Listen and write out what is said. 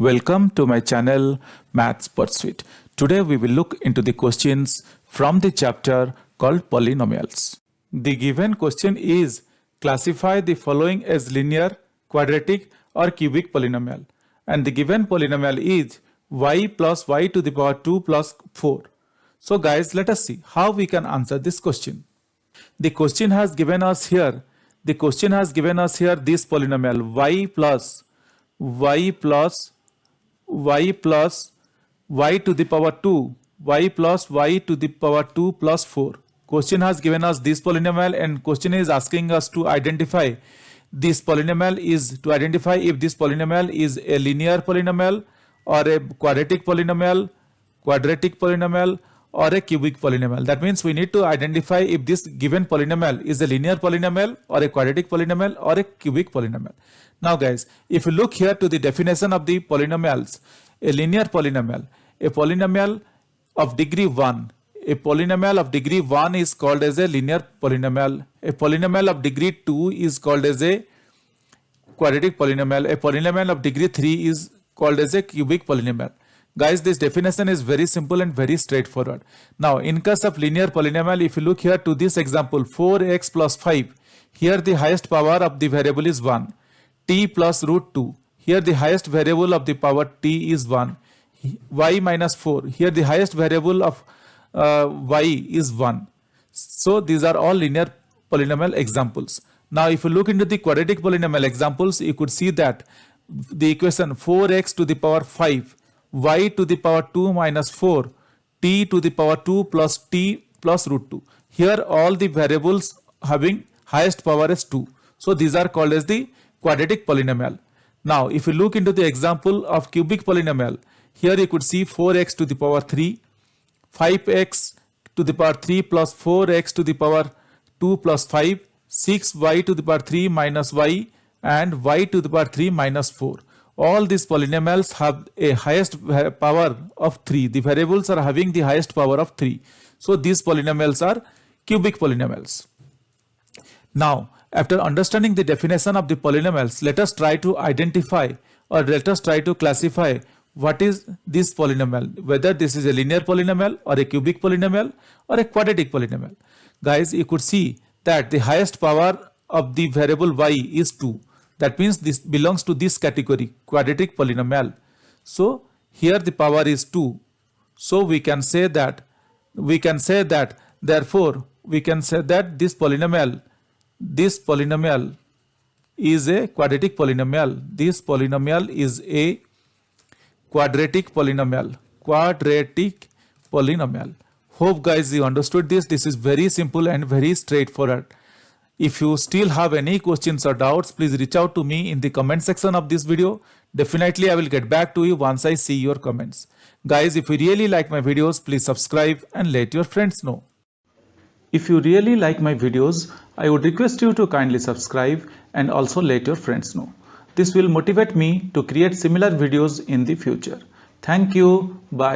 Welcome to my channel Maths Pursuit. Today we will look into the questions from the chapter called Polynomials. The given question is classify the following as linear, quadratic or cubic polynomial, and the given polynomial is y plus y to the power 2 plus 4. So guys, let us see how we can answer this question. The question has given us here this polynomial y plus y to the power 2, y plus y to the power 2 plus 4. Question has given us this polynomial and question is asking us to identify this polynomial if this polynomial is a linear polynomial or a quadratic polynomial or a cubic polynomial. That means we need to identify if this given polynomial is a linear polynomial or a quadratic polynomial or a cubic polynomial. Now guys, if you look here to the definition of the polynomials, a linear polynomial, a polynomial of degree 1. A polynomial of degree 1 is called as a linear polynomial. A polynomial of degree 2 is called as a quadratic polynomial. A polynomial of degree 3 is called as a cubic polynomial. Guys, this definition is very simple and very straightforward. Now, in case of linear polynomial, if you look here to this example, 4x plus 5, here the highest power of the variable is 1. T plus root 2, here the highest variable of the power t is 1. Y minus 4, here the highest variable of y is 1. So, these are all linear polynomial examples. Now, if you look into the quadratic polynomial examples, you could see that the equation 4x to the power 5, y to the power 2 minus 4, t to the power 2 plus t plus root 2. Here all the variables having highest power is 2. So these are called as the quadratic polynomial. Now if you look into the example of cubic polynomial, here you could see 4x to the power 3, 5x to the power 3 plus 4x to the power 2 plus 5, 6y to the power 3 minus y and y to the power 3 minus 4. All these polynomials have a highest power of 3. The variables are having the highest power of 3. So these polynomials are cubic polynomials. Now, after understanding the definition of the polynomials, let us try to identify or let us try to classify what is this polynomial, whether this is a linear polynomial or a cubic polynomial or a quadratic polynomial. Guys, you could see that the highest power of the variable y is 2. That means this belongs to this category, quadratic polynomial. So here the power is 2. So we can say that therefore we can say that this polynomial is a quadratic polynomial. This polynomial is a quadratic polynomial. Hope guys you understood this. This is very simple and very straightforward. If you still have any questions or doubts, please reach out to me in the comment section of this video. Definitely I will get back to you once I see your comments. Guys, if you really like my videos, please subscribe and let your friends know. If you really like my videos, I would request you to kindly subscribe and also let your friends know. This will motivate me to create similar videos in the future. Thank you. Bye.